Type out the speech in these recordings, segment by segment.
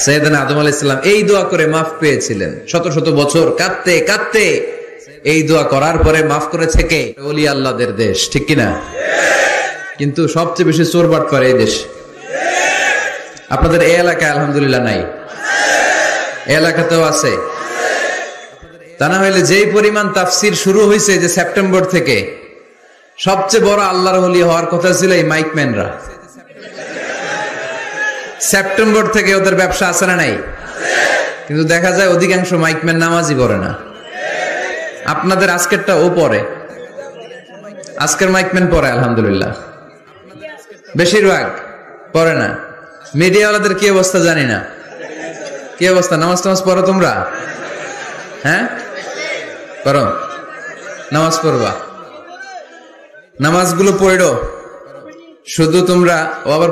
সাইয়েদনা আদম আলাইহিস সালাম এই দোয়া করে মাফ পেয়েছিলেন। শত শত বছর কাঁদতে কাঁদতে এই দোয়া করার পরে মাফ করেছে কে? ওলি আল্লাহদের দেশ, ঠিক কিনা? কিন্তু সবচেয়ে বেশি চোর বাটপার এই দেশ। আপনাদের এই এলাকায় আলহামদুলিল্লাহ নাই? এই এলাকাতেও আছে? তা না হইলে যেই পরিমাণ তাফসির শুরু হয়েছে যে সেপ্টেম্বর থেকে, সবচেয়ে বড় আল্লাহর ওলি হওয়ার কথা ছিল এই মাইকম্যানরা। সেপ্টেম্বর থেকে ওদের ব্যবসা আছে না নাই? কিন্তু দেখা যায় অধিকাংশ মাইকম্যান নামাজই পড়ে না। আপনাদের আজকেরটা ও পড়ে, আজকের মাইকম্যান পড়ে আলহামদুলিল্লাহ, বেশিরভাগ পড়ে না। মিডিয়াওয়ালাদের কি অবস্থা জানি না, কি অবস্থা? নামাজ টামাজ পড়ো তোমরা? হ্যাঁ পড়ো, নামাজ পড়বা, নামাজগুলো পড়ো শুধু তোমরা। ও আবার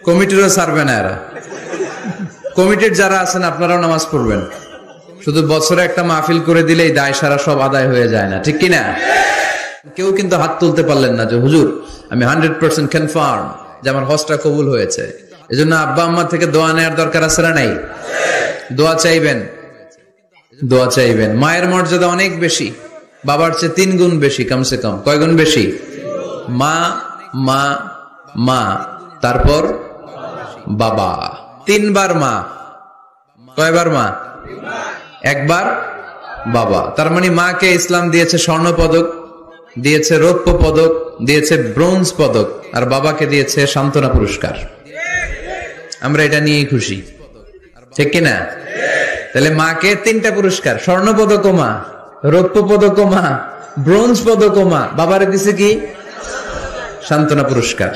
কমিটিরও ছাড়বে না এরা। কমিটির যারা আছেন আপনারাও নামাজ পড়বেন, শুধু বছরে একটা মাহফিল করে দিলেই দায় সারা সব আদায় হয়ে যায় না, ঠিক কিনা? কেউ কিন্তু হাত তুলতে পারলেন না যে হুজুর আমি 100% কনফার্ম যে আমার হজটা কবুল হয়েছে। এজন্য আব্বা আম্মা থেকে দোয়া নেওয়ার দরকার আছে না নাই? দোয়া চাইবেন, দোয়া চাইবেন। মায়ের মর্যাদা অনেক বেশি, বাবার চেয়ে 3 গুণ বেশি, কমসে কম। কয় গুণ বেশি? মা মা মা, তারপর বাবা। 3 বার মা। কয়বার মা? 1 বার বাবা। তার মানে মাকে ইসলাম দিয়েছে স্বর্ণ পদক, দিয়েছে রৌপ্য পদক, দিয়েছে ব্রোঞ্জ পদক, আর বাবাকে দিয়েছে সান্ত্বনা পুরস্কার। আমরা এটা নিয়েই খুশি, ঠিক কিনা? তাহলে মাকে 3টা পুরস্কার, স্বর্ণ পদক মা, রৌপ্য পদক মা, ব্রোঞ্জ পদক মা, বাবারে দিছে কি? সান্ত্বনা পুরস্কার।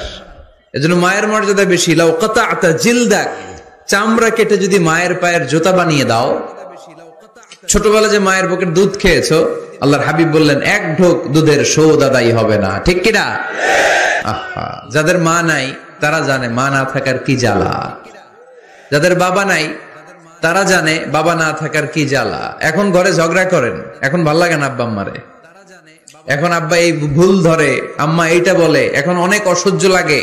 এজন্য মায়ের মর্যাদা বেশি। লাউ কাতা'তা জিলদাক, চামড়া কেটে যদি মায়ের পায়ের জুতা বানিয়ে দাও। ছোটবেলা যে মায়ের বুকের দুধ খেয়েছো, আল্লাহর হাবিব বললেন 1 ঢোক দুধের শোধ আদায় হবে না, ঠিক কিনা? আহা, যাদের মা নাই তারা জানে মা না থাকার কি জ্বালা। যাদের বাবা নাই তারা জানে বাবা না থাকার কি জ্বালা। এখন ঘরে ঝগড়া করেন, এখন ভাল লাগে না আব্বা আম্মারে, এখন আব্বা এই ভুল ধরে, আম্মা এইটা বলে, এখন অনেক অসহ্য লাগে।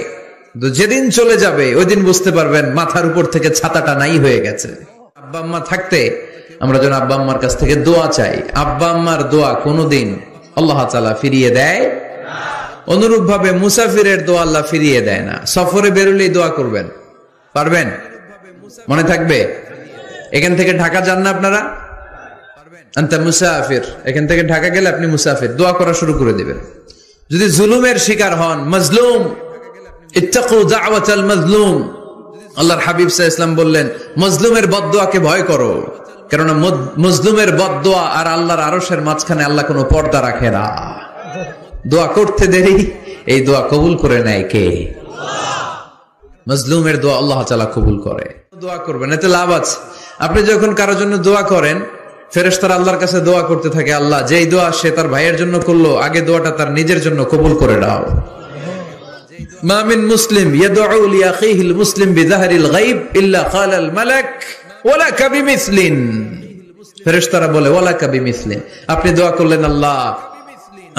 যেদিন চলে যাবে ওই দিন বুঝতে পারবেন মাথার উপর থেকে ছাতাটা নাই হয়ে গেছে। আব্বা আম্মা থাকতে আমরা যেন আব্বা আম্মার কাছ থেকে দোয়া চাই। আব্বা আম্মার দোয়া কোনোদিন আল্লাহ তাআলা ফিরিয়ে দেয় না। অনুরূপ ভাবে মুসাফিরের দোয়া আল্লাহ ফিরিয়ে দেয় না। সফরে বেরোলেই দোয়া করবেন, পারবেন? মনে থাকবে? এখান থেকে ঢাকা যান না আপনারা? আনতা মুসাফির, এখান থেকে ঢাকা গেলে আপনি মুসাফির, দোয়া করা শুরু করে দিবেন। যদি জুলুমের শিকার হন, মাজলুম, ইত্তাকু দাওয়াতাল মাজলুম, আল্লাহর হাবিব সাল্লাল্লাহু আলাইহি ওয়াসাল্লাম বললেন মজলুমের বদদোয়াকে ভয় করো, কেননা মজলুমের বদদোয়া আর আল্লাহর আরশের মাঝখানে আল্লাহ কোনো পর্দা রাখে না। দোয়া করতে দেরি, এই দোয়া কবুল করে নেয় কে? মজলুমের দোয়া আল্লাহ তাআলা কবুল করে। দোয়া করবেন, এতে লাভ আছে। আপনি যখন কারোর জন্য দোয়া করেন, ফেরেশতারা আল্লাহর কাছে দোয়া করতে থাকে, আল্লাহ যেই দোয়া সে তার ভাইয়ের জন্য করলো, আগে দোয়াটা তার নিজের জন্য কবুল করে দাও। মা মিন মুসলিম ইয়াদউ লিআখিহিল মুসলিম বিযাহরিল গায়ব ইল্লা ক্বালাল মালাক ওয়ালাকা বিমিসলিন। ফেরেশতারা বলে ওয়ালাকা বিমিসলিন, আপনি দোয়া করলেন আল্লাহ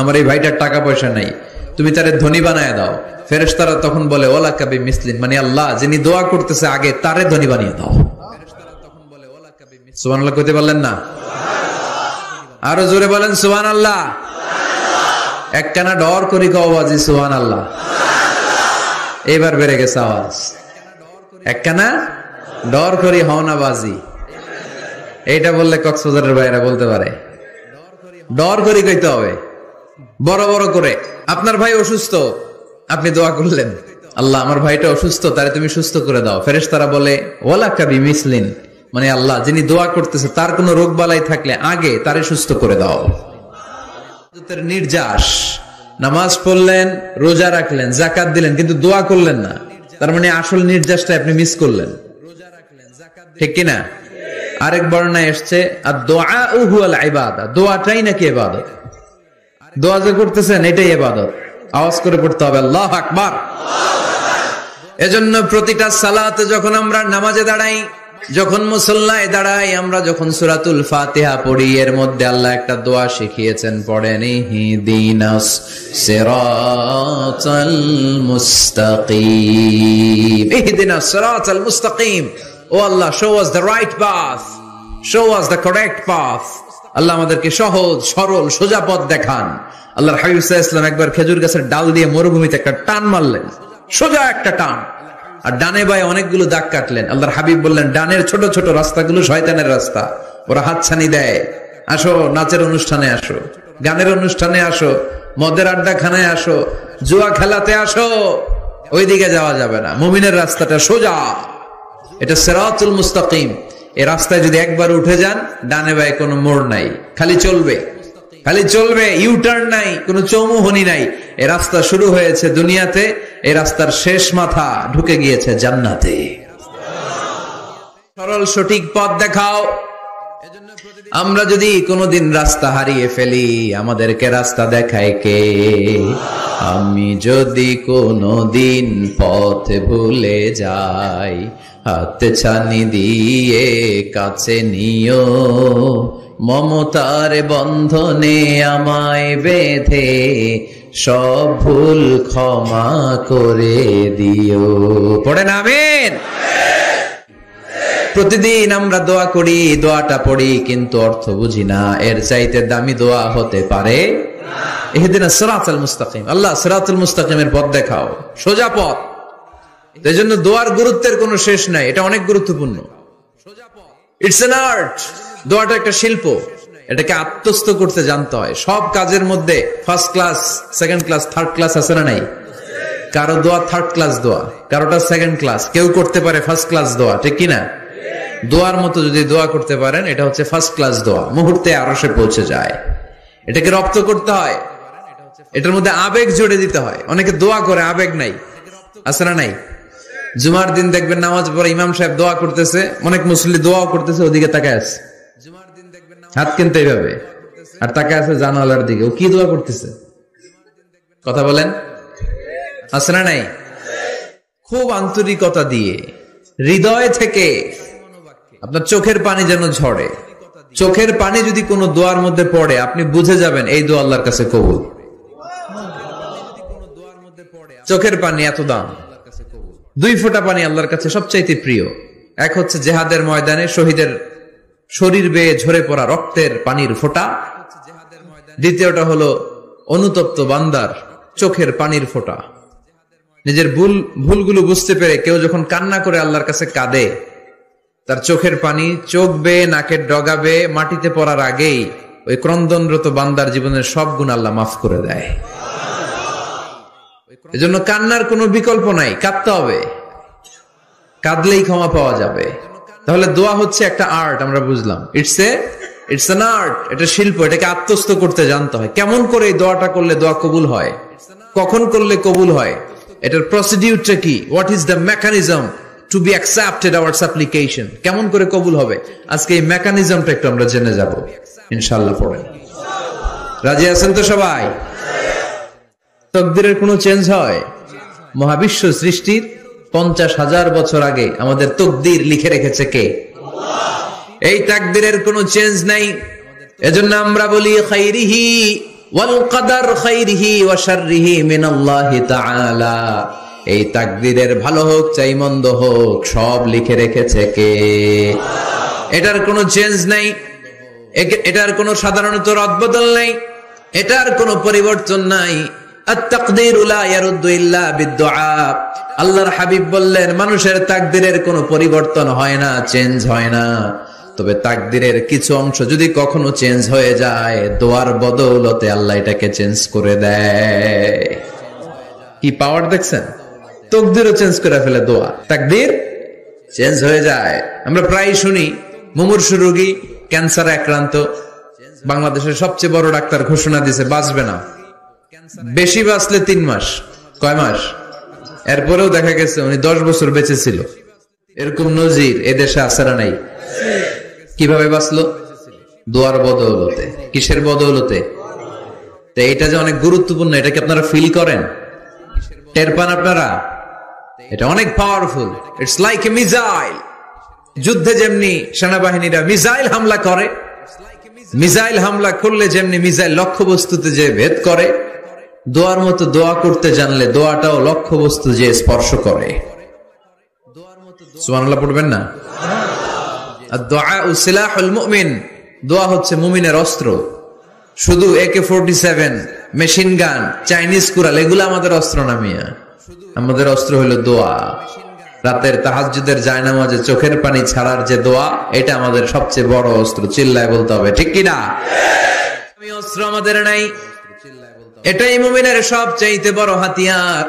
আমার এই ভাইটার টাকা পয়সা নাই, তুমি তারে ধনী বানায় দাও। ফেরেশতারা তখন বলে ওয়ালাকা বিমিসলিন, মানে আল্লাহ যিনি দোয়া করতেছে আগে তারে ধনী বানিয়ে দাও। সুবহানাল্লাহ কইতে পারলেন না? আরো জোরে বলেন সুবহানাল্লাহ। একখানা ডর করি কও বাজি সুবহানাল্লাহ। এবার বেড়ে গেছে আওয়াজ। একখানা ডর করি হও না বাজি, এইটা বললে কক্সবাজারের ভাইরা বলতে পারে। ডর করি কইতে হবে বড় বড় করে। আপনার ভাই অসুস্থ, আপনি দোয়া করলেন আল্লাহ আমার ভাইটা অসুস্থ, তারে তুমি সুস্থ করে দাও। ফেরেশতারা বলে ওয়ালাকা বিমিসলিন, মানে আল্লাহ যিনি দোয়া করতেছে তার কোনো রোগ বালাই থাকলে আগে তারে সুস্থ করে দাও। নির্যাস, নামাজ পড়লেন, রোজা রাখলেন, যাকাত দিলেন, কিন্তু দোয়া করলেন না, তার মানে আসল নির্যাসটা আপনি মিস করলেন, ঠিক কিনা? আরেক বর্ণনায় এসছে আদ-দুআউ হুয়াল ইবাদা, দোয়াটাই নাকি ইবাদত। দোয়া যে করতেছেন এটাই ইবাদত। আওয়াজ করে পড়তে হবে আল্লাহু আকবার। এজন্য প্রতিটা সালাতে যখন আমরা নামাজে দাঁড়াই, যখন মুসল্লায় দাঁড়াই, আমরা যখন সূরাতুল ফাতিহা পড়ি, এর মধ্যে আল্লাহ একটা দোয়া শিখিয়েছেন, পড়েন ইহদিনাস সিরাতাল মুস্তাকিম। ইহদিনাস সিরাতাল মুস্তাকিম, O Allah, show us the right path, show us the correct path. Allah আমাদেরকে সহজ সরল সোজা পথ দেখান। আল্লাহর হাবিব সাল্লাল্লাহু আলাইহি ওয়াসাল্লাম একবার খেজুর গাছের ডাল দিয়ে মরুভূমিতে একটা টান মারলেন, সোজা একটা টান, আর ডানে বায়ে অনেকগুলো দাগ কাটলেন। আল্লাহর হাবিব বললেন, ডানের ছোট ছোট রাস্তাগুলো শয়তানের রাস্তা, ওরা হাতছানি দেয়। আসো নাচের অনুষ্ঠানে আসো, গানের অনুষ্ঠানে আসো, মদের আড্ডাখানায় আসো, জুয়া খেলাতে আসো, ওইদিকে যাওয়া যাবে না। মুমিনের রাস্তাটা সোজা, এটা সিরাতুল মুস্তাকিম। এই রাস্তায় যদি একবার উঠে যান, ডানে বায়ে কোনো মোড় নাই, খালি চলবে, খালি চলবে, ইউটার্ন নাই, কোনো চৌমুহনী নাই। এই রাস্তা শুরু হয়েছে দুনিয়াতে, এই রাস্তার শেষ মাথা ঢুকে গিয়েছে জান্নাতে। সরল সঠিক পথ দেখাও। আমরা যদি কোনোদিন রাস্তা হারিয়ে ফেলি, আমাদেরকে রাস্তা দেখায় কে? আমি যদি কোনোদিন পথ ভুলে যাই, হাতে ছানি দিয়ে কাছে নিও, মমতার বন্ধনে আমায় বেঁধে সব ভুল ক্ষমা করে দিও। পড়েন আমিন। প্রতিদিন আমরা দোয়া করি, দোয়াটা পড়ি, কিন্তু অর্থ বুঝি না। এর চাইতে দামি দোয়া হতে পারে ইহদিনাস সিরাতাল মুস্তাকিম। আল্লাহ সিরাতুল মুস্তাকিমের পথ দেখাও, সোজা পথ। এই জন্য দোয়ার গুরুত্বের কোনো শেষ নাই, এটা অনেক গুরুত্বপূর্ণ। It's an art. দোয়াটা একটা শিল্প, এটাকে আত্মস্থ করতে জানতে হয়। সব কাজের মধ্যে first class, second class, third class আছে না নাই? কারো দোয়া থার্ড ক্লাস দোয়া, কারোটা সেকেন্ড ক্লাস। কেউ করতে পারে ফার্স্ট ক্লাস দোয়া, ঠিক কিনা? দোয়ার মতো যদি দোয়া করতে পারেন, এটা হচ্ছে ফার্স্ট ক্লাস দোয়া, মুহূর্তে আরশে পৌঁছে যায়। এটাকে রপ্ত করতে হয়, এটার মধ্যে আবেগ জুড়ে দিতে হয়। অনেকে দোয়া করে, আবেগ নাই, আছে না নাই? জুমার দিন দেখবেন নামাজ পড়ে ইমাম সাহেব দোয়া করতেছে, অনেক মুসল্লি দোয়াও করতেছে, ওদিকে তাকায় আছে, হাত কিন্তু এইভাবে, আর তাকায় আছে জানালার দিকে। ও কি দোয়া করতেছে? কথা বলেন, আছে না নাই? খুব আন্তরিকতা দিয়ে, হৃদয় থেকে, আপনার চোখের পানি যেন ঝরে। চোখের পানি যদি কোনো দোয়ার মধ্যে পড়ে, আপনি বুঝে যাবেন এই দোয়া আল্লাহর কাছে কবুল। চোখের পানি এত দাম। দুই ফোঁটা পানি আল্লাহর কাছে সবচাইতে প্রিয়। এক হচ্ছে জেহাদের ময়দানে শহীদের শরীর বেয়ে ঝরে পড়া রক্তের পানির ফোঁটা, দ্বিতীয়টা হলো অনুতপ্ত বান্দার চোখের পানির ফোঁটা। নিজের ভুলগুলো বুঝতে পেরে কেউ যখন কান্না করে আল্লাহর কাছে কাঁদে, তার চোখের পানি চোখ বেয়ে নাকের ডগা বেয়ে মাটিতে পড়ার আগেই ওই ক্রন্দনরত বান্দার জীবনের সব গুণ আল্লাহ মাফ করে দেয়। এজন্য কান্নার কোনো বিকল্প নাই, কাঁদতে হবে, কাঁদলেই ক্ষমা পাওয়া যাবে। তাহলে দোয়া হচ্ছে একটা আর্ট, আমরা বুঝলাম। ইটস অ্যান আর্ট, এটা শিল্প, এটাকে আত্মস্থ করতে জানতে হয়। কেমন করে এই দোয়াটা করলে দোয়া কবুল হয়, কখন করলে কবুল হয়, এটার প্রসিডিউরটা কি, what is the mechanism two be accepted hour সাপ্লিকেশন, কেমন করে কবুল হবে, আজকে এই মেকানিজমটা একটু আমরা জেনে যাব ইনশাআল্লাহ। পড়েন, রাজি আছেন তো সবাই? তাকদীরের কোনো চেঞ্জ হয়? মহাবিশ্ব সৃষ্টির 50,000 বছর আগে আমাদের তাকদীর লিখে রেখেছে কে? এই তাকদীরের কোনো চেঞ্জ নাই। এজন্য আমরা বলি খাইরিহি ওয়াল কদর, খাইরিহি ওয়া শাররিহি মিনাল্লাহি তাআলা। এই তাকদীরের ভালো হোক চাই মন্দ হোক, সব লিখে রেখেছে কে? এটার কোনো চেঞ্জ নাই, এটার কোনো সাধারণত রদবদল নাই, এটার কোনো পরিবর্তন নাই। আত-তাকদীরু লা ইয়ারুদ্দু ইল্লা বিদ-দুআ। আল্লাহর হাবিব বললেন, মানুষের তাকদীরের কোনো পরিবর্তন হয় না, চেঞ্জ হয় না। তবে তাকদীরের কিছু অংশ যদি কখনো চেঞ্জ হয়ে যায়, দোয়ার বদৌলতে আল্লাহ এটাকে চেঞ্জ করে দেয়। কি পাওয়ার দেখছেন? তাকদীরও চেঞ্জ করে ফেলে দোয়া, তাকদীর চেঞ্জ হয়ে যায়। আমরা প্রায় শুনি মুমূর্ষু রোগী, ক্যান্সারে আক্রান্ত, বাংলাদেশের সবচেয়ে বড় ডাক্তার ঘোষণা দিয়েছে বাঁচবে না, বেশি বাঁচলে 3 মাস। কয় মাস? এরপরেও দেখা গেছে উনি 10 বছর বেঁচে ছিল। এরকম নজির এদেশে আছে না নাই? কিভাবে বাঁচলো? দোয়ার বদৌলতে। কিসের বদৌলতে? তো এটা যে অনেক গুরুত্বপূর্ণ, এটা কি আপনারা ফিল করেন, টের পান আপনারা? এটা অনেক powerful. It's like a missile. যুদ্ধে যেমনি সেনাবাহিনীরা মিসাইল হামলা করে, মিসাইল হামলা করলে যেমনি মিসাইল লক্ষ্যবস্তুতে যে ভেদ করে, দোয়ার মতো দোয়া করতে জানলে দোয়াটাও লক্ষ্যবস্তু যে স্পর্শ করে। সুবহানাল্লাহ পড়বেন না? আদ-দুআ সিলাহুল মুমিন, দোয়া হচ্ছে মুমিনের অস্ত্র। শুধু AK-47, machine gun, Chinese Corel এগুলো আমাদের অস্ত্র না মিয়া। আমাদের অস্ত্র হলো দোয়া। রাতের তাহাজ্জুদের জায়নামাজে চোখের পানি ছাড়ার যে দোয়া, এটা আমাদের সবচেয়ে বড় অস্ত্র। চিল্লায় বলতে হবে, ঠিক কিনা? আমি অস্ত্র আমাদের নাই, এটাই মুমিনের সবচাইতে বড় হাতিয়ার।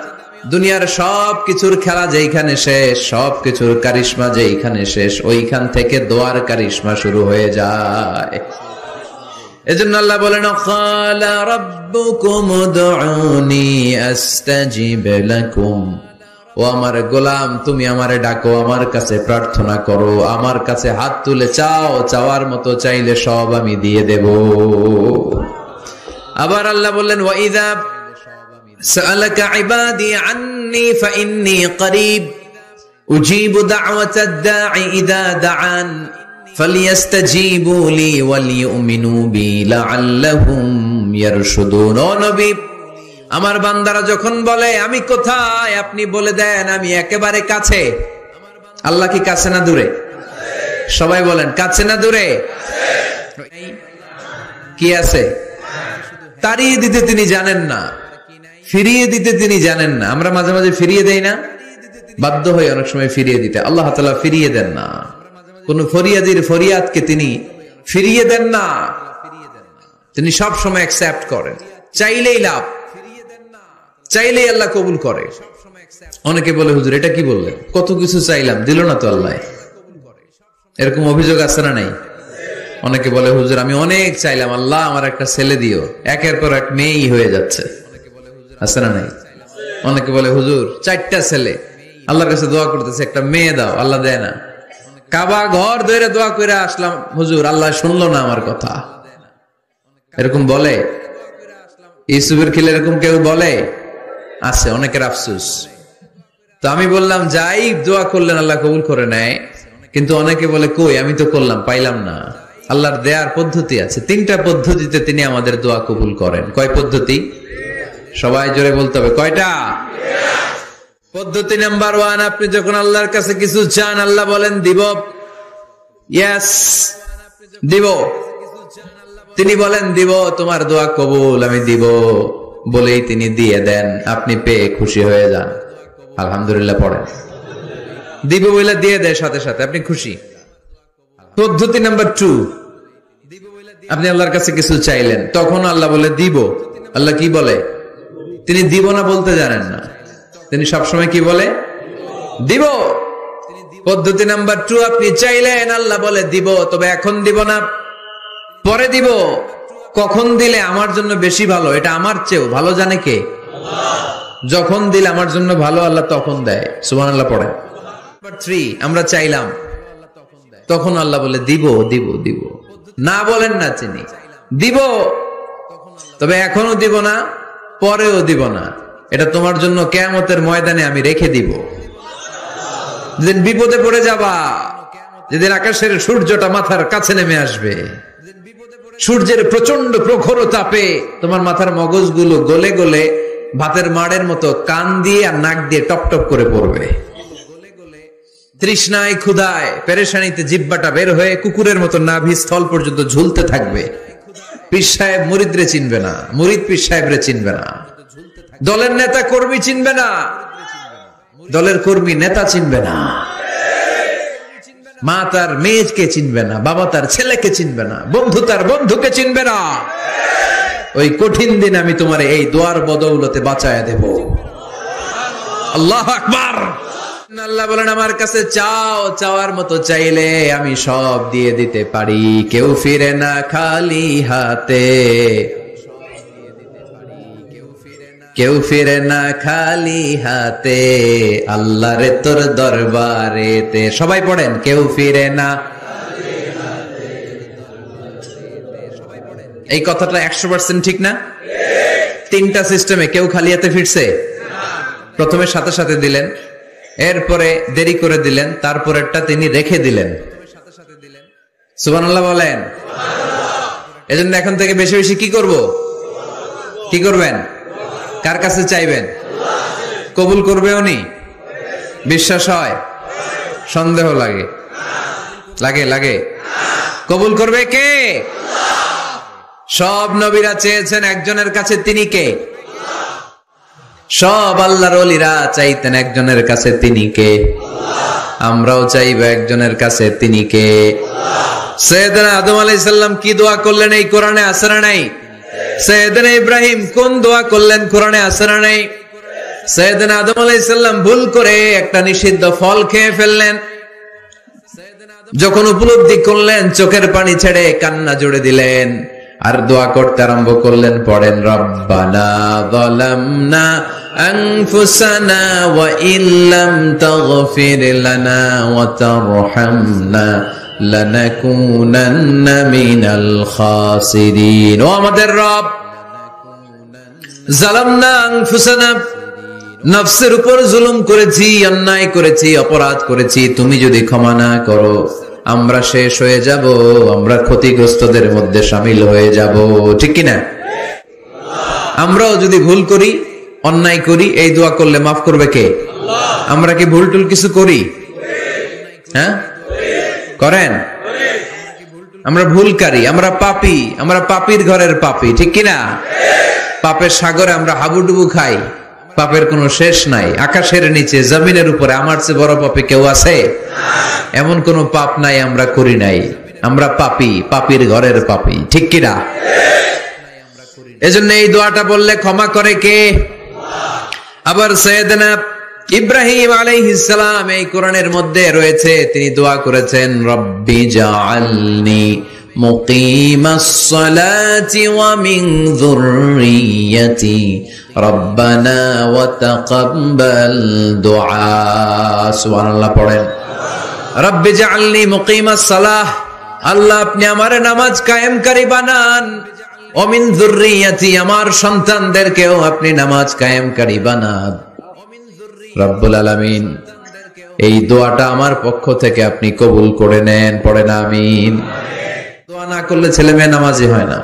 দুনিয়ার সব কিছুর খেলা যেইখানে শেষ, সব কিছুর কারিশমা যেইখানে শেষ, ওইখান থেকে দোয়ার কারিশমা শুরু হয়ে যায়। এজন্য আল্লাহ বলেন, ক্বালা রাব্বুকুম উদউনি আস্তাজিব লাকুম। ও আমার গোলাম, তুমি আমারে ডাকো, আমার কাছে প্রার্থনা করো, আমার কাছে হাত তুলে চাও, চাওয়ার মতো চাইলে সব আমি দিয়ে দেব। আবার আল্লাহ বললেন, ওয়া ইযা সাআলাকা ইবাদি আন্নী ফাইন্নী করিব উজিবু দাওয়াতাদ দাঈ ইযা দাআন ফালিয়াস্তাজিবু লি ওয়ালিউমিনু বি লাআল্লাহুম ইয়ারশুদুন। ও নবী, আমার বান্দারা যখন বলে আমি কোথায়, আপনি বলে দেন আমি একেবারে কাছে। আল্লাহ কি কাছে না দূরে? সবাই বলেন, কাছে না দূরে? কি আছে? তাড়িয়ে দিতে তিনি জানেন না, ফিরিয়ে দিতে তিনি জানেন না। আমরা মাঝে মাঝে ফিরিয়ে দেই না, বাধ্য হয়ে অনেক সময় ফিরিয়ে দিতে। আল্লাহ তাআলা ফিরিয়ে দেন না, কোন ফরিয়াদির ফরিয়াদকে তিনি ফিরিয়ে দেন না, তিনি সব সময় অ্যাকসেপ্ট করেন। চাইলেই লাভ, চাইলেই আল্লাহ কবুল করে। অনেকে বলে, হুজুর এটা কি বললেন, কত কিছু চাইলাম দিল না তো আল্লাহ। এরকম অভিযোগ আছে না নাই? অনেকে বলে, হুজুর আমি অনেক চাইলাম, আল্লাহ আমার একটা ছেলে দিও, একের পর এক মেয়েই হয়ে যাচ্ছে। আছে না নাই? অনেকে বলে, হুজুর 4টা ছেলে, আল্লাহর কাছে দোয়া করতেছে একটা মেয়ে দাও, আল্লাহ দেয় না। কাবা ঘর ধরে দোয়া করে আসলাম, হুজুর আল্লাহ শুনলো না আমার কথা। এরকম বলে? ইউসুফের খিলে এরকম কেউ বলে? আছে, অনেকের আফসোস। তো আমি বললাম, যাই দোয়া করলেন আল্লাহ কবুল করে নেয়, কিন্তু অনেকে বলে কই আমি তো করলাম পাইলাম না। আল্লাহর দেয়ার পদ্ধতি আছে, 3টা পদ্ধতিতে তিনি আমাদের দোয়া কবুল করেন। কয় পদ্ধতি? সবাই জোরে বলতে হবে, কয়টা? পদ্ধতি নাম্বার 1, আপনি যখন আল্লাহর কাছে কিছু চান, আল্লাহ বলেন দিব, ইয়েস দিব। তিনি বলেন দিব, তোমার দোয়া কবুল, আমি দিব বলেই তিনি দিয়ে দেন। আপনি পেয়ে খুশি হয়ে যান, আলহামদুলিল্লাহ পড়েন। দিব বলে দিয়ে দেয় সাথে সাথে, আপনি খুশি। পদ্ধতি নাম্বার 2, আপনি আল্লাহর কাছে কিছু চাইলেন, তখন আল্লাহ বলে দিব। আল্লাহ কি বলে? তিনি দিব না বলতে জানেন না, তিনি সবসময় কি বলে? দিব। পদ্ধতি নাম্বার 2, আপনি চাইলেন, আল্লাহ বলে দিব, তবে এখন দিব না, পরে দিব। কখন দিলে আমার জন্য বেশি ভালো, এটা আমার চেয়েও ভালো জানে কে? যখন দিলে আমার জন্য ভালো, আল্লাহ তখন দেয়। সুবহানাল্লাহ পড়ে। নাম্বার 3, আমরা চাইলাম, তখন আল্লাহ বলে দিব দিব দিব। না বলেন না, চিনি দিব, তবে এখনো দিব না, পরেও দিব না। এটা তোমার জন্য কিয়ামতের ময়দানে আমি রেখে দিব। যেদিন বিপদে পড়ে যাবা, যেদিন আকাশের সূর্যটা মাথার কাছে নেমে আসবে, সূর্যের প্রচন্ড প্রখর তাপে তোমার মাথার মগজগুলো গলে গলে ভাতের মাড়ের মতো কান দিয়ে আর নাক দিয়ে টপ টপ করে পড়বে। তৃষ্ণায় ক্ষুধায় পেরেশানিতে জিহ্বাটা বের হয়ে কুকুরের মতো নাভি স্থল পর্যন্ত ঝুলতে থাকবে। পীর সাহেব মুরিদরে চিনবে না, মুরিদ পীর সাহেবরে চিনবে না, দলের নেতা কর্মী চিনবে না, দলের কর্মী নেতা চিনবে না, মা তার মেয়েকে চিনবে না, বাবা তার ছেলেকে চিনবে না, বন্ধু তার বন্ধুকে চিনবে না। ওই কঠিন দিন আমি তোমার এই দোয়ার বদৌলতে বাঁচায়া দেব। আল্লাহু আকবার। আল্লাহ বলেন, আমার কাছে চাও, চাওয়ার মতো চাইলে আমি সব দিয়ে দিতে পারি। কেউ ফিরে না খালি হাতে, কেউ ফিরে না খালি হাতে, আল্লাহরে তোর দরবারেতে। সবাই পড়েন, কেউ ফিরে না। এই কথাটা 100% ঠিক না? 3টা সিস্টেমে কেউ খালি হাতে ফিরছে? প্রথমে সাথে সাথে দিলেন, এরপরে দেরি করে দিলেন, তারপরেরটা তিনি রেখে দিলেন। সুবহানাল্লাহ বলেন। এজন্য এখন থেকে বেশি বেশি কি করব? কি করবেন? কার কাছে চাইবেন? কবুল করবে উনি? বিশ্বাস হয়? সন্দেহ লাগে? লাগে লাগে? কবুল করবে কে? সব নবীরা চেয়েছেন একজনের কাছে, তিনি কে? সব আল্লাহর ওলিরা চাইতেন একজনের কাছে, তিনি কে? আমরাও চাইব একজনের কাছে, তিনি কে? সাইয়েদনা আদম আলাইহিস সালাম কি দোয়া করলেন এই কোরআনে আছে না নাই? সাইয়েদনা ইব্রাহিম কোন দোয়া করলেন কোরআনে আছে না নাই? সাইয়েদনা আদম আলাইহিস সালাম ভুল করে একটা নিষিদ্ধ ফল খেয়ে ফেললেন, যখন উপলব্ধি করলেন চোখের পানি ছেড়ে কান্না জুড়ে দিলেন আর দোয়া করতে আরম্ভ করলেন। পড়েন, রব্বানা যালামনা আনফুসানা ওয়া ইল্লাম তাগফির লানা ওয়া তারহামনা লানাকুনান্না মিনাল খাসিরিন। ও আমাদের রব, যালামনা আনফুসানা, নফসের উপর জুলুম করেছি, অন্যায় করেছি, অপরাধ করেছি, তুমি যদি ক্ষমা না করো আমরা শেষ হয়ে যাব, আমরা ক্ষতিগ্রস্তদের মধ্যে শামিল হয়ে যাব, ঠিক কিনা? আমরাও যদি ভুল করি, অন্যায় করি, এই দোয়া করলে মাফ করবে কে? আমরা কি ভুল টুল কিছু করি? হ্যাঁ, করেন? আমরা ভুলকারী, আমরা পাপী, আমরা পাপীর ঘরের পাপী, ঠিক কিনা? পাপের সাগরে আমরা হাবুডুবু খাই, পাপের কোনো শেষ নাই। আকাশের নিচে, জমিনের উপরে আমার চেয়ে বড় পাপী কেউ আছে? এমন কোন পাপ নাই আমরা করি নাই। আমরা পাপী, পাপীর ঘরের পাপী, ঠিক কিনা? এজন্য এই দোয়াটা বললে ক্ষমা করে কে? আবার সাইয়েদনা ইব্রাহিম আলাইহিস সালাম এই কোরআনের মধ্যে রয়েছে, তিনি দোয়া করেছেন, রব্বি জাআলনি মুকিমাস সালাতি ওয়া মিন যুররিয়্যাতি রব্বানা ওয়া তাকাব্বাল দুআ। সুবহানাল্লাহ পড়েন, রব্বি জাআলনি মুকিমাস সালাহ, আল্লাহ আপনি আমারে নামাজ কায়েমকারী বানান, ওয়া মিন যুররিয়্যাতি, আমার সন্তানদেরকেও আপনি নামাজ কায়েমকারী বানান। রব্বুল আলামিন এই দোয়াটা আমার পক্ষ থেকে আপনি কবুল করে নেন, পড়েন আমিন। দোয়া না করলে ছেলে মেয়ে নামাজি হয় না।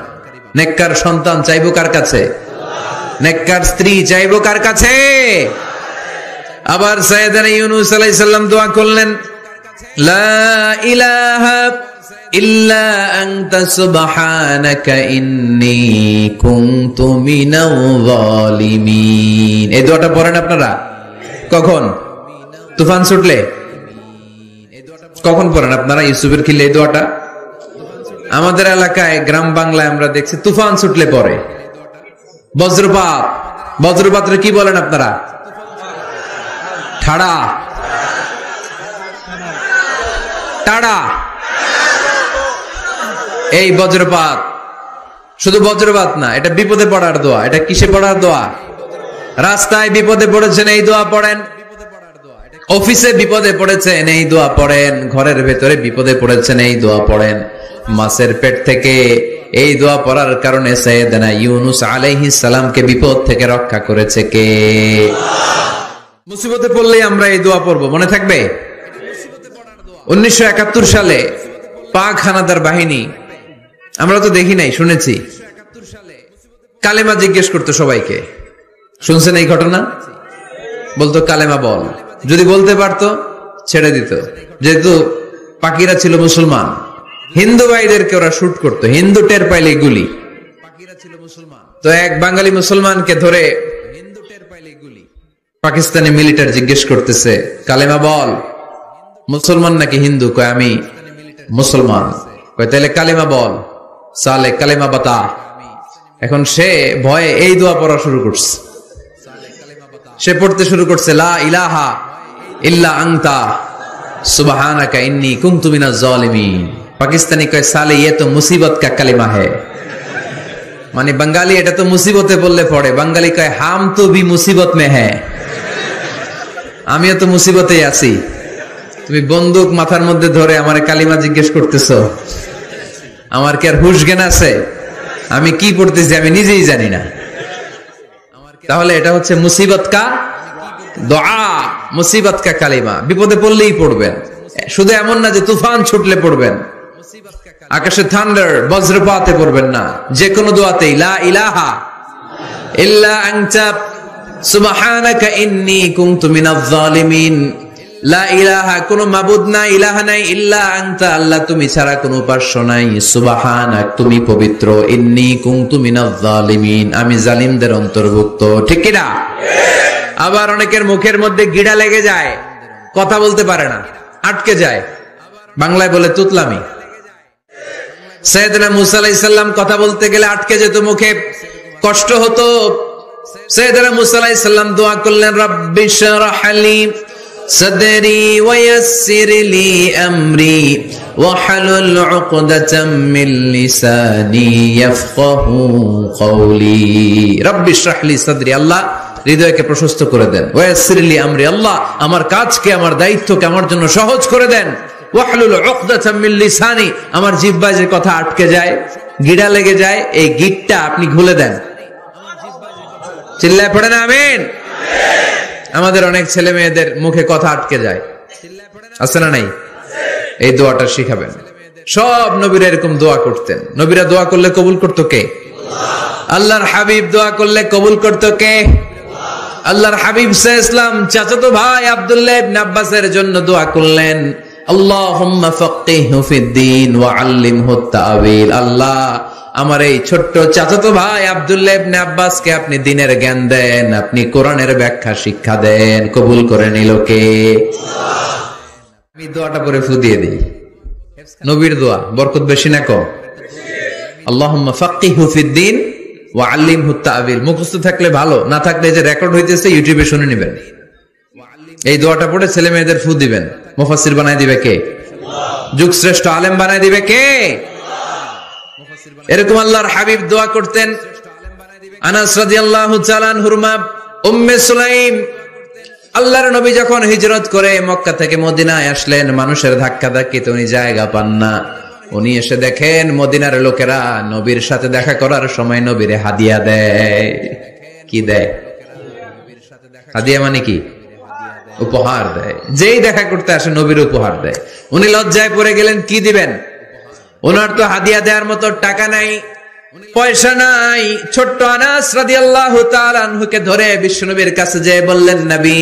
নেককার সন্তান চাইবো কার কাছে? নেককার স্ত্রী চাইবো কার কাছে? আবার সাইয়েদনা ইউনূস আলাইহিস সালাম দোয়া করলেন, লা ইলাহা ইল্লা আনতা সুবহানাকা ইন্নী কুনতু মিনাল যালিমিন। এই দোয়াটা পড়েন আপনারা কখন? তুফান ছুটলে? কখন পড়েন আপনারা ইউসুফের খিলে এই দোয়াটা? আমাদের এলাকায় গ্রাম বাংলায় আমরা দেখছি তুফান ছুটলে পড়ে। বজ্রপাত, বজ্রপাতের কি বলেন আপনারা? ঠাড়া, টাড়া। এই বজ্রপাত শুধু বজ্রপাত না, এটা বিপদে পড়ার দোয়া। এটা কিসে পড়ার দোয়া? রাস্তায় বিপদে পড়েছেন এই দোয়া পড়েন, অফিসে বিপদে পড়েছেন এই দোয়া পড়েন, ঘরের ভেতরে বিপদে পড়েছেন এই দোয়া পড়েন। মাছের পেট থেকে এই দোয়া পড়ার কারণে সাইয়েদনা ইউনূস আলাইহিস সালামকে বিপদ থেকে রক্ষা করেছে কে? মুসিবতে পড়লেই আমরা এই দোয়া পড়বো, মনে থাকবে? 1971 সালে পাক হানাদার বাহিনী, আমরা তো দেখি নাই, শুনেছি, কালেমা জিজ্ঞেস করতো সবাইকে। শুনছেন এই ঘটনা? বলতো কালেমা বল, যদি বলতে পারতো ছেড়ে দিত। যেহেতু পাকিরা ছিল মুসলমান, হিন্দু ভাইদেরকে ওরা শুট করতো, হিন্দু টের পাইলে গুলি। তো এক বাঙালি মুসলমানকে ধরে পাকিস্তানি মিলিটারি জিজ্ঞেস করতেছে, কালেমা বল, মুসলমান নাকি হিন্দু? কয় আমি মুসলমান। কয় তাহলে কালেমা বল, সালে কালেমা বাতা। এখন সে ভয়ে এই দোয়া পড়া শুরু করছে। সে পড়তে শুরু করছে, লা ইলাহা ইল্লা আনতা সুবহানাকা ইন্নী কুনতু মিনাজ জালিমিন। পাকিস্তানি কয় সালে ये तो मुसीबत का कलिमा है, মানে বাঙালি এটা তো মুসিবতে বললে পড়ে। বাঙালি কয় হাম তো ভি মুসিবত মে হ্যায়, আমিও তো মুসিবতেই আছি। তুমি বন্দুক মাথার মধ্যে ধরে আমার কালিমা জিজ্ঞেস করতেছো, আমার কি আর হুশ জ্ঞান আছে? আমি কি পড়তেছি আমি নিজেই জানি না। তাহলে এটা হচ্ছে মুসিবত কা দোয়া মুসিবত কা কালিমা, বিপদে পড়লেই পড়বেন, শুধু এমন না যে তুফান ছুটলে পড়বেন, আকাশে থান্ডার বজ্রপাতে পড়বেন না, যে কোনো দোয়াতেই লা ইলাহা ইল্লা আনতা সুবহানাকা ইন্নী কুনতু মিনাজ জালিমিন, লা ইলাহা, কোনো মাবুদ নাই, ইলাহা নাই, ইল্লা আনতা, আল্লাহ তুমি ছাড়া কোনো উপাস্য নাই, সুবহানাক, তুমি পবিত্র, ইন্নী কুনতু মিনাজ জালিমিন, আমি জালিমদের অন্তর্ভুক্ত। ঠিক কি না? আবার অনেকের মুখের মধ্যে গিড়া লেগে যায়, কথা বলতে পারে না, আটকে যায়, বাংলায় বলে তুতলামি। সাইয়েদনা মুসা আলাইহিস সালাম কথা বলতে গেলে আটকে যেত, মুখে কষ্ট হতো। সাইয়েদনা মুসা আলাইহিস সালাম দোয়া করলেন, রাব্বি শরহ লি সাদরি ওয়া ইয়াসসির লি আমরি ওয়াহলুল উকদাতাম মিন লিসানি ইয়াফকাহু কওলি। রাব্বি শরহ লি সাদরি, আল্লাহ হৃদয়কে প্রশস্ত করে দেন, ওয়া ইয়াসসির লি আমরি, আল্লাহ আমার কাজকে, আমার দায়িত্বকে আমার জন্য সহজ করে দেন, ওয়াহলুল উকদাতাম মিন লিসানি, আমার জিহ্বায় যে কথা আটকে যায়, গিড়া লেগে যায়, এই গিটটা আপনি খুলে দেন। চিল্লায় পড়েন আমিন। আমাদের অনেক ছেলে মেয়েদের মুখে কথা আটকে যায়, আছে না নাই? এই দোয়াটা শিখাবেন। সব নবীরা এরকম দোয়া করতেন। নবীরা দোয়া করলে কবুল করতো কে? আল্লাহর হাবিব দোয়া করলে কবুল করতো কে? আল্লাহর হাবিব সাল্লাল্লাহু আলাইহি ওয়াসাল্লাম চাচাতো ভাই আব্দুল্লাহ ইবনে আব্বাসের জন্য দোয়া করলেন, আল্লাহুম্মা ফাক্কিহহু ফিদ্দীন ওয়া আল্লিমহু তা'ওয়িল, আল্লাহ আমার এই ছোট্ট চাচাতো ভাই আব্দুল্লাহ ইবনে আব্বাসকে আপনি দ্বীনের জ্ঞান দেন, আপনি কোরআনের ব্যাখ্যা শিক্ষা দেন। কবুল করে নিল কে? আমি দোয়াটা পরে ফু দিয়ে দিই। নবীর দোয়া বরকত বেশি না কম? আল্লাহুম্মা ফাক্কিহহু ফিদ্দীন ওয়া আল্লিমহু তা'ওয়িল। মুখস্থ থাকলে ভালো, না থাকলে যে রেকর্ড হইতেছে ইউটিউবে শুনে নেবেন। এই দোয়াটা পড়ে ছেলে মেয়েদের ফু দিবেন। মুফাসসির বানায় দিবে কে? যুগ শ্রেষ্ঠ আলেম বানায় দিবে কে? এরকম আল্লাহর হাবিব দোয়া করতেন। আনাস রাদিয়াল্লাহু তাআলা আনহুর মা উম্মে সুলাইম, আল্লাহর নবী যখন হিজরত করে মক্কা থেকে মদিনায় আসলেন, মানুষের ধাক্কা ধাক্কিতে উনি জায়গা পান না। উনি এসে দেখেন মদিনার লোকেরা নবীর সাথে দেখা করার সময় নবীরে হাদিয়া দেয়। কি দেয়? হাদিয়া মানে কি? উপহার দেয়। যেই দেখা করতে আসে নবীর উপহার দেয়। উনি লজ্জায় পড়ে গেলেন, কি দিবেন? ওনার তো হাদিয়া দেওয়ার মতো টাকা নাই, পয়সা নাই। ছোট্ট আনাস রাদিয়াল্লাহু তাআলা আনহুকে ধরে বিশ্বনবীর কাছে যেয়ে বললেন, নবী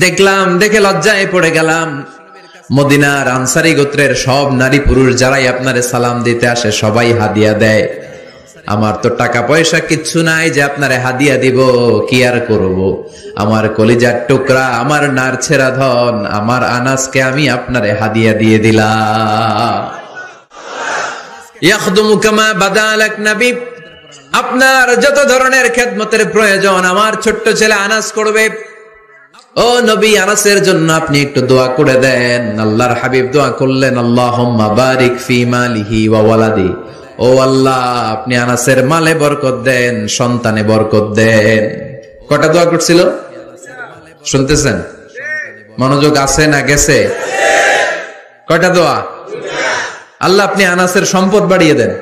দেখলাম, দেখে লজ্জায় পড়ে গেলাম, মদিনার আনসারী গোত্রের সব নারী পুরুষ যারাই আপনারে সালাম দিতে আসে সবাই হাদিয়া দেয়, আমার তো টাকা পয়সা কিচ্ছু নাই যে আপনারে হাদিয়া দিব, কি আর করব? আমার কলিজার টুকরা, আমার নারছেরা ধন, আমার আনাসকে আমি আপনারে হাদিয়া দিয়ে দিলাম। ইয়াখদুমু কামা বাদালাক নবী, আপনার যত ধরনের খেদমতের প্রয়োজন আমার ছোট্ট ছেলে আনাস করবে। ও নবী, আনাসের জন্য আপনি একটু দোয়া করে দেন। আল্লাহর হাবিব দোয়া করলেন, আল্লাহুম্মা বারিক ফি মালিহি ওয়া ওয়ালাদি, ও আল্লাহ আপনি আনাসের মালে বরকত দেন, সন্তানে বরকত দেন। কয়টা দোয়া করছিল শুনতেছেন? মনোযোগ আছে না গেছে? কয়টা দোয়া? আল্লাহ আপনি আনাসের সম্পদ বাড়িয়ে দেন।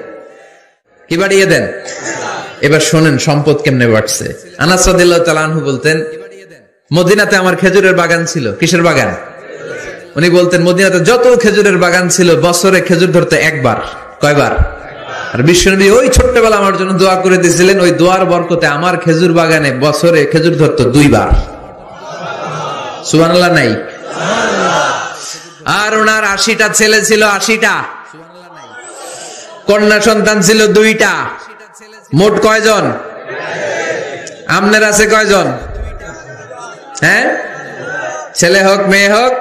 কি বাড়িয়ে দেন? এবার শোনেন সম্পদ কেমনে বাড়ছে। আনাস রাদিয়াল্লাহু তাআলা আনহু বলতেন, মদিনাতে আমার খেজুরের বাগান ছিল। কিসের বাগান? উনি বলতেন মদিনাতে যত খেজুরের বাগান ছিল বছরে খেজুর ধরতে একবার। কয়বার? আর বিশ্বনবী ওই ছোট্টবেলা আমার জন্য দোয়া করে দিয়েছিলেন, ওই দোয়ার বরকতে আমার খেজুর বাগানে বছরে খেজুর ধরতো 2 বার। সুবহানাল্লাহ নাই? আর ওনার 80টা ছেলে ছিল, 80টা। কন্যা সন্তান ছিল 2টা। মোট কয়জন? আপনার আছে কয়জন? হ্যাঁ, ছেলে হোক মেয়ে হোক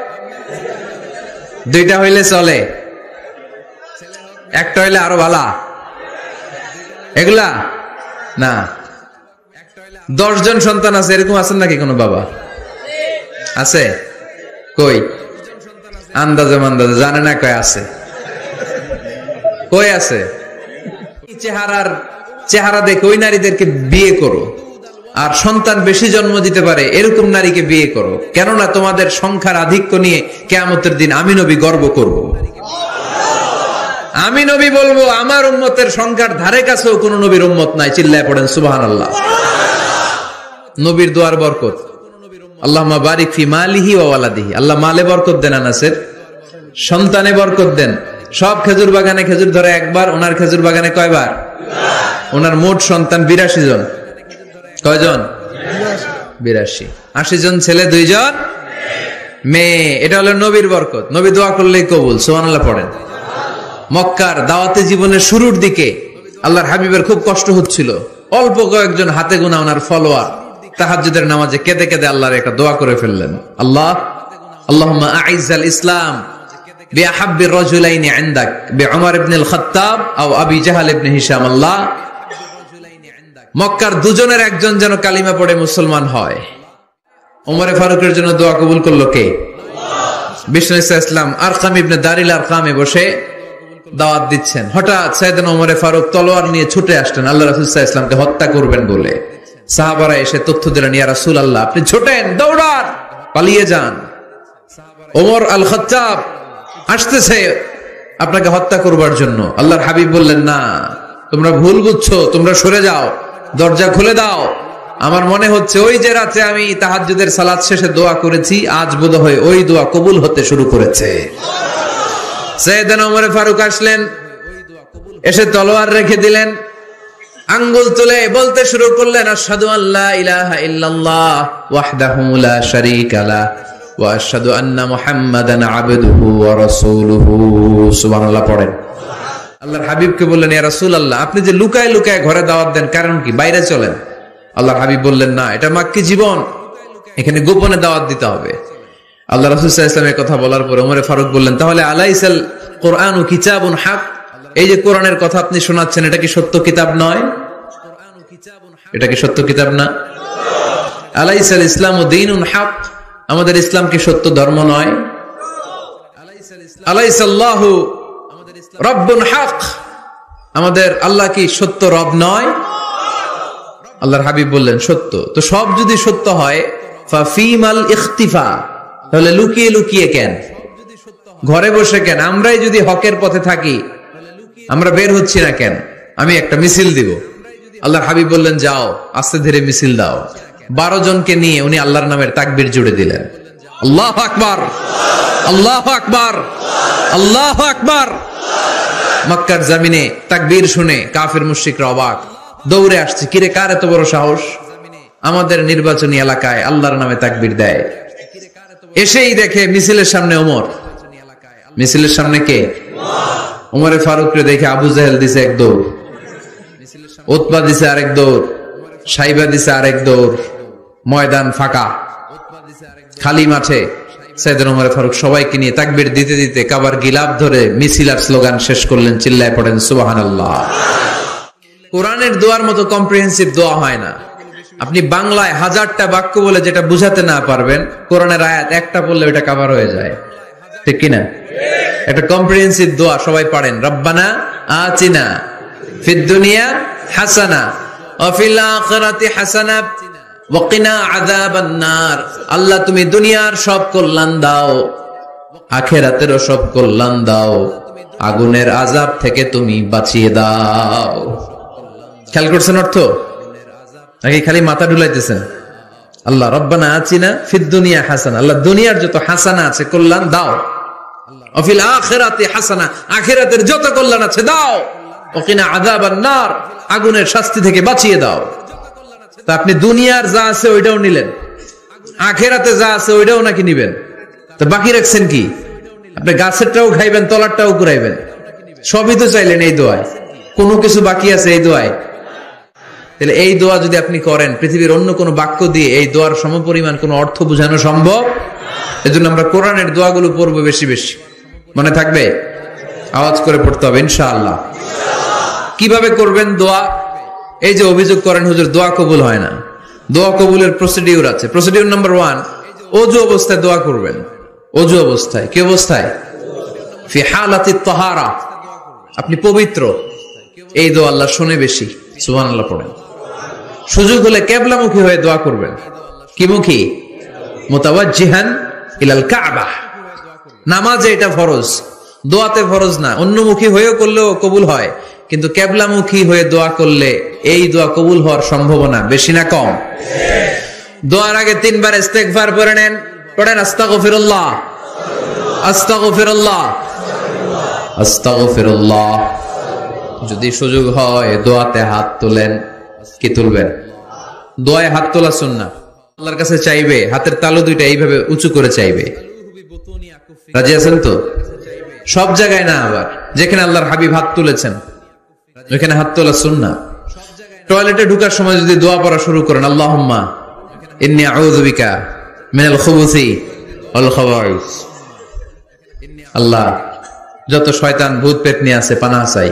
2টা হইলে চলে, একটা হইলে আরো ভালো। এগুলা না, 10 জন সন্তান আছে, এরকম আছেন নাকি কোনো বাবা? আছে? কই? আন্দাজে মান্দাজে জানে না কয় আছে। কই আছে? চেহারা দেখে ওই নারীদেরকে বিয়ে করো, আর সন্তান বেশি জন্ম দিতে পারে এরকম নারীকে বিয়ে করো, কেননা তোমাদের সংখ্যার আধিক্য নিয়ে কিয়ামতের দিন আমি নবী গর্ব করব। আমি নবী বলবো আমার উম্মতের সংখ্যার ধারে কাছেও কোন নবীর উম্মত নাই। চিল্লায় পড়েন সুবহানাল্লাহ। নবীর দোয়ার বরকত। আল্লাহুম্মা বারিক ফি মালিহি ওয়া ওয়ালাদিহি, আল্লাহ মালে বরকত দেন, আনাসের সন্তানে বরকত দেন। সব খেজুর বাগানে খেজুর ধরে একবার, ওনার খেজুর বাগানে কয়বার? ওনার মোট সন্তান 82 জন। কয়জন? 82। 80 জন ছেলে, 2 জন মেয়ে। এটা হলো নবীর বরকত। নবী দোয়া করলেই কবুল। সুবহানাল্লাহ পড়েন। মক্কার দাওয়াতে জীবনের শুরুর দিকে আল্লাহর হাবিবের খুব কষ্ট হচ্ছিল। অল্প কয়েকজন হাতে গোনা ওনার ফলোয়ার তাহাজ্জুদের নামাজে কেঁদে কেঁদে আল্লাহর একটা দোয়া করে ফেললেন। আল্লাহুম্মা আইজ্জাল ইসলাম বিআহাব্বির রাজুলাইনি ইনদাক বিউমর ইবনুল খাত্তাব আও আবি জাহল ইবনে হিশাম। আল্লাহ, মক্কার দুজনের একজন যেন কালিমা পড়ে মুসলমান হয়। ওমরে ফারুকের জন্য দোয়া কবুল করলো কে? বিষ্ণু ইসলাম আরকাম ইবনে দারিল আরকামে বসে দাওয়াত দিচ্ছেন। হঠাৎ সাইয়েদনা ওমরে ফারুক তলোয়ার নিয়ে ছুটে আসলেন আল্লাহ রাসূল সাল্লাল্লাহু আলাইহি ওয়াসাল্লামকে হত্যা করবেন বলে। সাহাবারা এসে তথ্য দিলেন, ইয়া রাসূলুল্লাহ, আপনি ছোটেন, দৌড়ান, পালিয়ে যান। ওমর আল খাত্তাব আসতেছে আপনাকে হত্যা করবার জন্য। আল্লাহর হাবিব বললেন, না, তোমরা ভুল বুঝছো, তোমরা সরে যাও, দরজা খুলে দাও। আমার মনে হচ্ছে ওই যে রাতে আমি তাহাজ্জুদের সালাত শেষে দোয়া করেছি, আজ বোধহয় ওই দোয়া কবুল হতে শুরু করেছে। সাইয়েদনা ওমর ফারুক আসলেন, এসে তলোয়ার রেখে দিলেন, আঙ্গুল তুলে বলতে শুরু করলেন, আশহাদু আল্লা ইলাহা ইল্লাল্লাহ ওয়াহদাহু লা শারীকা লাহু ওয়া আশহাদু আন্না মুহাম্মাদান আবদুহু ওয়া রাসূলুহু। সুবহানাল্লাহ পড়েন। আল্লাহর হাবিবকে বললেন, ইয়া রাসূলুল্লাহ, আপনি যে লুকায় লুকায় ঘরে দাওয়াত দেন, কারণ কি? বাইরে চলেন। আল্লাহর হাবিব বললেন, না, এটা মাক্কি জীবন, এখানে গোপনে দাওয়াত দিতে হবে। আল্লাহ রাসূল সাল্লাল্লাহু আলাইহি ওয়াসাল্লামের কথা বলার পরে ওমর ফারুক বললেন, তাহলে আলাইসাল কুরআনু কিতাবুন হক, এই যে কোরআনের কথা আপনি শোনাচ্ছেন, এটা কি সত্য কিতাব নয়? এটা কি সত্য কিতাব না? আলাইসাল ইসলামু দীনুন হক, আমাদের ইসলাম কি সত্য ধর্ম নয়? আলাইসাল্লাহু রব্বুন হক, আমাদের আল্লাহ কি সত্য রব নয়? আল্লাহর হাবিব বললেন, সত্য। তো সব যদি সত্য হয়, ফাফিমাল ইখতিফা, তাহলে লুকিয়ে লুকিয়ে কেন, ঘরে বসে কেন? আমরাই যদি হকের পথে থাকি, আমরা বের হচ্ছি না কেন? আমি একটা মিছিল দিব। আল্লাহর হাবিব বললেন, যাও, আস্তে ধীরে মিছিল দাও। 12 জনকে নিয়ে উনি আল্লাহর নামের তাকবীর জুড়ে দিলেন। আল্লাহু আকবার, আল্লাহু আকবার, আল্লাহু আকবার। মক্কার জমিনে তাকবীর শুনে কাফির মুশরিকরা অবাক, দৌড়ে আসছে, কিরে, কার এত বড় সাহস আমাদের নির্বাচনী এলাকায় আল্লাহর নামে তাকবীর দেয়? এসেই দেখে মিছিলের সামনে ওমর। মিছিলের সামনে কে? ওমরে ফারুককে দেখে আবু জাহেল দিছে এক দৌড়, উতবা দিছে আরেক দৌড়, সাইবা দিছে আরেক দৌড়। ময়দান ফাঁকা, খালি মাঠে সাইয়েদনা ওমর ফারুক সবাইকে নিয়ে তাকবীর দিতে দিতে কাবার গিলাফ ধরে মিছিল আর স্লোগান শেষ করলেন। চিল্লায় পড়েন সুবহানাল্লাহ। কোরআনের দোয়ার মতো কম্প্রিহেন্সিভ দোয়া হয় না। আপনি বাংলায় 1000টা বাক্য বলে যেটা বুঝাতে না পারবেন, কোরআনের আয়াত একটা পড়লে ওটা কভার হয়ে যায়, ঠিক কিনা? একটা কম্প্রিহেন্সিভ দোয়া সবাই পড়েন, রব্বানা আতিনা ফিদ দুনিয়া হাসানা ওয়া ফিল আখিরাতি হাসানা ওয়া কিনা আযাবান নার। আল্লাহ, তুমি দুনিয়ার সব কল্যাণ দাও, আখিরাতেরও সব কল্যাণ দাও, আগুনের আযাব থেকে তুমি বাঁচিয়ে দাও। খেয়াল করছেন অর্থ নাকি খালি মাথা ডুলাইতেছেন? আল্লাহ রব্বানা আতিনা ফিদ দুনিয়া হাসানা, আল্লাহ দুনিয়ার যত হাসানা আছে কল্যাণ দাও, ওয়া ফিল আখিরাতি হাসানা, আখিরাতের যত কল্যাণ আছে দাও, ওয়া কিনা আযাবান নার, আগুনের শাস্তি থেকে বাঁচিয়ে দাও। তা আপনি দুনিয়ার যা আছে ওইটাও নিলেন, আখিরাতে যা আছে ওইটাও নাকি নিবেন, তো বাকি রাখছেন কি? আপনি গাছেরটাও খাইবেন, তলারটাও কুড়াইবেন, সবই তো চাইলেন এই দোয়ায়, কোনো কিছু বাকি আছে এই দোয়ায়? তাহলে এই দোয়া যদি আপনি করেন, পৃথিবীর অন্য কোনো বাক্য দিয়ে এই দোয়ার সমপরিমাণ কোনো অর্থ বোঝানো সম্ভব? এজন্য আমরা কোরআনের দোয়াগুলো পড়বো বেশি বেশি। মনে থাকবে? আওয়াজ করে পড়তে হবে ইনশাআল্লাহ। কিভাবে করবেন দোয়া? এই যে অভিযোগ করেন হুজুর দোয়া কবুল হয় না, দোয়া কবুলের প্রসিডিউর আছে। প্রসিডিউর নাম্বার 1, ওযু অবস্থায় দোয়া করবেন। ওযু অবস্থায়, কি অবস্থায়? ফি হালাতিত তাহারা, আপনি পবিত্র, এই দোয়া আল্লাহ শুনে বেশি। সুবহানাল্লাহ পড়েন। সুযোগ হলে কিবলামুখী হয়ে দোয়া করবেন। কি মুখী? মুতাওয়াজ্জিহান ইলাল কাবা। নামাজে এটা ফরজ, দোয়াতে ফরজ না। অন্যমুখী হয়েও করলেও কবুল হয়, কিন্তু কিবলামুখী হয়ে দোয়া করলে এই দোয়া কবুল হওয়ার সম্ভাবনা বেশি না কম? দোয়ার আগে 3 বার ইস্তেগফার পড়ে নেন। পড়েন আস্তাগফিরুল্লাহ, আস্তাগফিরুল্লাহ, আস্তাগফিরুল্লাহ। যদি সুযোগ হয় দোয়াতে হাত তোলেন। কি তুলবেন? দোয়ায় হাত তোলা সুন্নাহ। আল্লাহর কাছে চাইবে, হাতের তালু দুইটা এইভাবে উঁচু করে চাইবে। রাজি আছেন তো? সব জায়গায় না, আবার যেখানে আল্লাহর হাবিব হাত তুলেছেন ওখানে হাত তোলা সুন্নাহ। টয়লেটে ঢোকার সময় যদি দোয়া পড়া শুরু করেন, আল্লাহুম্মা ইন্নী আউযু বিকা মিনাল খুবুসি ওয়াল খাবাইস, আল্লাহ যত শয়তান ভূত পেটনি আছে পানাহ চাই।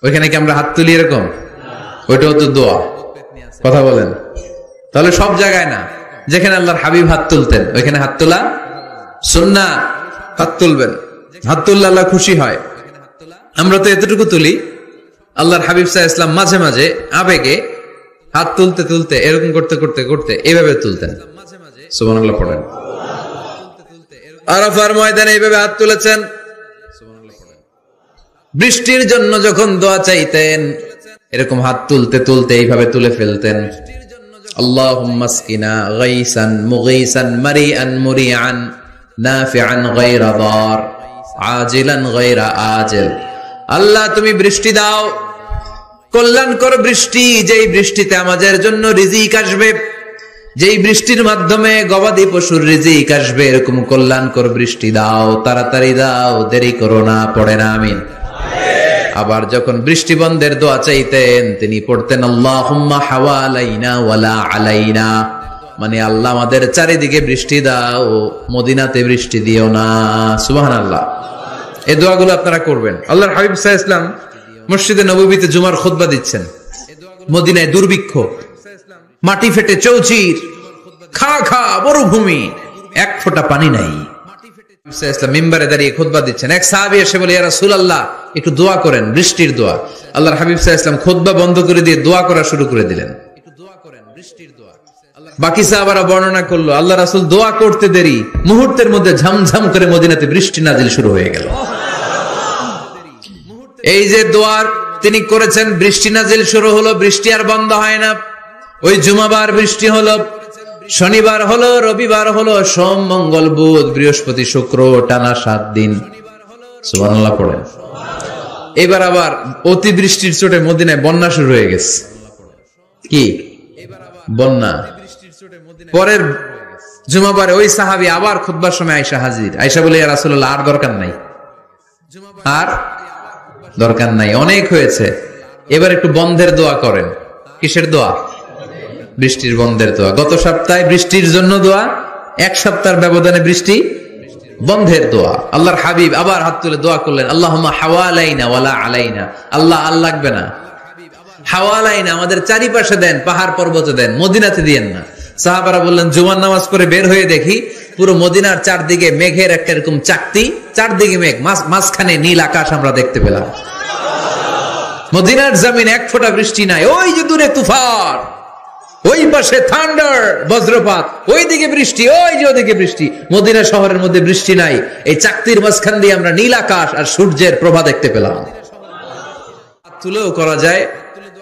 ওইখানে কি আমরা হাত তুলি এরকম? ওইটাও তো দোয়া। কথা বলেন। তাহলে সব জায়গায় না, যেখানে আল্লাহর হাবিব হাত তুলতেন ওইখানে হাত তোলা সুন্নাহ। হাত তুলবেন, হাত তুললে আল্লাহ খুশি হয়। আমরা তো এতটুকু তুলি, আল্লাহর হাবিব সাল্লাল্লাহু আলাইহি ওয়াসাল্লাম মাঝে মাঝে আবেগে হাত তুলতে তুলতে এরকম করতে করতে করতে এইভাবে তুলতেন। সুবহানাল্লাহ পড়েন। আরাফার ময়দানে এইভাবে হাত তুলেছেন। বৃষ্টির জন্য যখন দোয়া চাইতেন এরকম হাত তুলতে তুলতে এইভাবে তুলে ফেলতেন। আল্লাহুম্মা আসকিনা গাইসান মুগীসান মারিআন মুরিআন নাফিআন গায়রা দার আজিলান গায়রা আজিল। আল্লাহ তুমি বৃষ্টি দাও, কল্যাণকর বৃষ্টি, যেই বৃষ্টিতে আমাদের জন্য রিজিক আসবে, যেই বৃষ্টির মাধ্যমে গবাদি পশুর রিজিক আসবে, এরকম কল্যাণকর বৃষ্টি দাও, তাড়াতাড়ি দাও, দেরি করো না। পড়েন আমিন। আবার যখন বৃষ্টি বন্ধের দোয়া চাইতেন তিনি পড়তেন আল্লাহুম্মা হাওয়ালাইনা ওয়ালা আলাইনা, মানে আল্লাহ আমাদের চারিদিকে বৃষ্টি দাও, মদিনাতে বৃষ্টি দিও না। সুবহানাল্লাহ। এই দোয়াগুলো আপনারা করবেন। আল্লাহর হাবিব সাল্লাল্লাহু আলাইহি ওয়াসাল্লাম মসজিদে নববীতে জুমার খুতবা দিচ্ছেন। মদিনায় দুর্ভিক্ষ, মাটি ফেটে চৌচির, খা খা মরুভূমি, এক ফোঁটা পানি নাই। মিম্বারে দাঁড়িয়ে খুতবা দিচ্ছেন। এক সাহাবী এসে বলে, ইয়া রাসূলুল্লাহ একটু দোয়া করেন, বৃষ্টির দোয়া। আল্লাহর হাবিব সাল্লাল্লাহু আলাইহি ওয়াসাল্লাম খুতবা বন্ধ করে দিয়ে দোয়া করা শুরু করে দিলেন। বাকি সাহাবারা বর্ণনা করলো আল্লাহ রাসূল দোয়া করতে দেরি, মুহূর্তের মধ্যে ঝমঝম করে মদিনাতে বৃষ্টি নাজিল শুরু হয়ে গেল। এই যে দোয়ার তিনি করেছেন, বৃষ্টি নাজিল শুরু হলো, বৃষ্টি আর বন্ধ হয় না। ওই জুমাবার বৃষ্টি হলো, শনিবার হলো, রবিবার হলো, সোম মঙ্গল বুধ বৃহস্পতি শুক্র, টানা 7 দিন। সুবহানাল্লাহ পড়েন। এবার আবার অতিবৃষ্টির চোটে মদিনায় বন্যা শুরু হয়ে গেছে। কি বন্যা? পরের জুমাবারে ওই সাহাবী আবার খুতবার সময় আয়েশা হাজির। আয়েশা বলে, ইয়া রাসূলুল্লাহ আর দরকার নাই, আর দরকার নাই, অনেক হয়েছে, এবার একটু বন্ধের দোয়া করেন। কিসের দোয়া? বৃষ্টির বন্ধের দোয়া। গত সপ্তাহে বৃষ্টির জন্য দোয়া, এক সপ্তাহের ব্যবধানে বৃষ্টি বন্ধের দোয়া। আল্লাহর হাবিব আবার হাত তুলে দোয়া করলেন, আল্লাহুম্মা হাওয়ালাইনা ওয়ালা আলাইনা, আল্লাহ আর লাগবে না, হাওয়ালাইনা আমাদের চারিপাশে দেন, পাহাড় পর্বতে দেন, মদিনাতে দিয়েন না। সাহাবারা বললেন, জুমার নামাজ পড়ে বের হয়ে দেখি পুরো মদিনার চারদিকে মেঘের একটা এরকম চাকতি, চারদিকে মেঘ, মাঝখানে নীল আকাশ আমরা দেখতে পেলাম। মদিনার জমিন এক ফোঁটা বৃষ্টি নাই। ওই যে দূরে তুফান, ওই পাশে থান্ডার বজ্রপাত, ওই দিকে বৃষ্টি, ওই যে ওদিকে বৃষ্টি। মদিনা শহরের মধ্যে বৃষ্টি নাই, এই চাকতির মাঝখান দিয়ে আমরা নীল আকাশ আর সূর্যের প্রভা দেখতে পেলাম। হাত তুলেও করা যায়,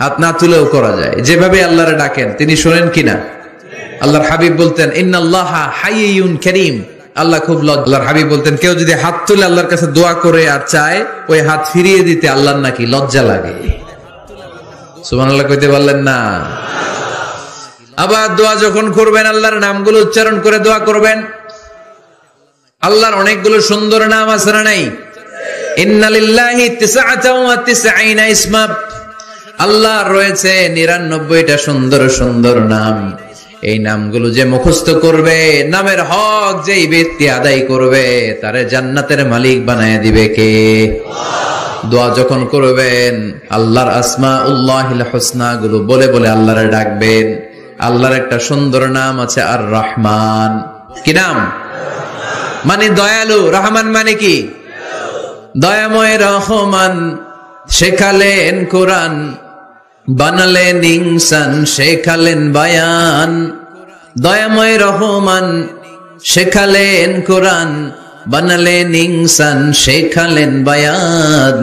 হাত না তুলেও করা যায়। যেভাবে আল্লাহরে ডাকেন তিনি শোনেন কিনা? আল্লাহর হাবিব বলতেন, ইন্নাল্লাহা হাইয়ুন কারীম, আল্লাহ খুব লজ্জা। আল্লাহর হাবিব বলতেন, কেউ যদি হাত তুলে আল্লাহর কাছে দোয়া করে আর চায়, ওই হাত ফিরিয়ে দিতে আল্লাহর নাকি লজ্জা লাগে। সুবহানাল্লাহ কইতে পারলেন না? আবার দোয়া যখন করবেন আল্লাহর নামগুলো উচ্চারণ করে দোয়া করবেন। আল্লাহর অনেকগুলো সুন্দর নাম আছে না নাই? ইন্নালিল্লাহি 99 ইসমা, আল্লাহর রয়েছে 99টা সুন্দর সুন্দর নাম। এই নামগুলো যে মুখস্থ করবে, নামের হক যেই ব্যক্তি আদায় করবে, তারে জান্নাতের মালিক বানায় দিবে কে? দোয়া যখন করবেন আল্লাহর আসমাউল্লাহিল হুসনা গুলো বলে বলে আল্লাহরে ডাকবেন। আল্লাহর একটা সুন্দর নাম আছে আর রহমান। কি নাম? মানে দয়ালু। রহমান মানে কি? দয়াময়। রহমান শেখালেন কোরআন, বানালেন ইনসান, শেখালেন বায়ান। দয়াময় রহমান শেখালেন কোরআন, বানালেন ইনসান, শেখালেন বায়ান।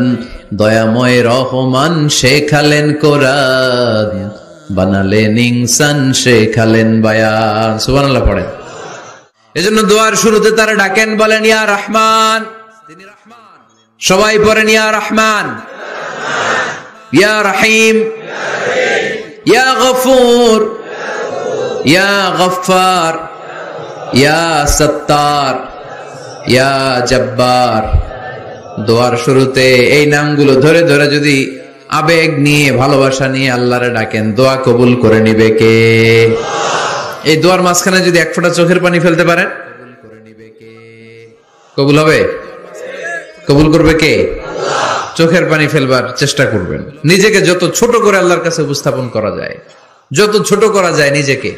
দয়াময় রহমান শেখালেন কোরআন, বানালেন ইনসান শেখালেন বায়ান। সুবহানাল্লাহ পড়েন। এজন্য দোয়ার শুরুতে তারা ডাকেন, বলেন ইয়া রহমান। তিনি রহমান। সবাই পড়েন ইয়া রহমান, ইয়া রহিম, ইয়া গফুর, ইয়া গফফার, ইয়া সত্তার, ইয়া জব্বার। দোয়ার শুরুতে এই নামগুলো ধরে ধরে যদি আবেগ নিয়ে ভালোবাসা নিয়ে আল্লাহরে ডাকেন, দোয়া কবুল করে নিবে কে? এই দোয়ার মাঝখানে যদি এক ফোঁটা চোখের পানি ফেলতে পারেন, কবুল হবে? কবুল করবে কে? চোখের পানি ফেলবার চেষ্টা করবেন। নিজেকে যত ছোট করে আল্লাহর কাছে উপস্থাপন করা যায়, যত ছোট করা যায় নিজেকে।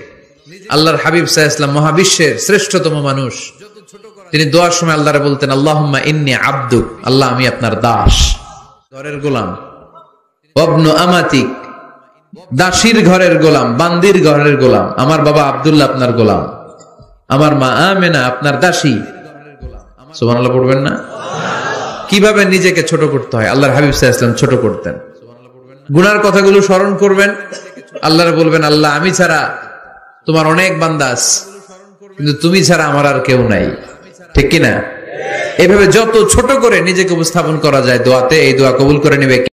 আল্লাহর হাবিব সাল্লাল্লাহু আলাইহি ওয়াসাল্লাম মহাবিশ্বের শ্রেষ্ঠতম মানুষ, তিনি দোয়ার সময় আল্লাহরে বলতেন আল্লাহুম্মা ইন্নী আবদুক, আল্লাহ আমি আপনার দাস, ঘরের গোলাম, ওয়াবনু আমাতিক, দাসীর ঘরের গোলাম, বান্দির ঘরের গোলাম। আমার বাবা আব্দুল্লাহ আপনার গোলাম, আমার মা আমেনা আপনার দাসী। সুবহানাল্লাহ পড়বেন না? কিভাবে নিজেকে ছোট করতে হয় আল্লাহর হাবিব সাল্লাল্লাহু আলাইহি ওয়াসাল্লাম ছোট করতেন। গুনার কথাগুলো স্মরণ করবেন, আল্লাহরে বলবেন আল্লাহ আমি ছাড়া তোমার অনেক বান্দা আছে, কিন্তু তুমি ছাড়া আমার আর কেউ নাই, ঠিক কিনা? এভাবে যত ছোট করে নিজেকে উপস্থাপন করা যায় দোয়াতে, এই দোয়া কবুল করে নিবে।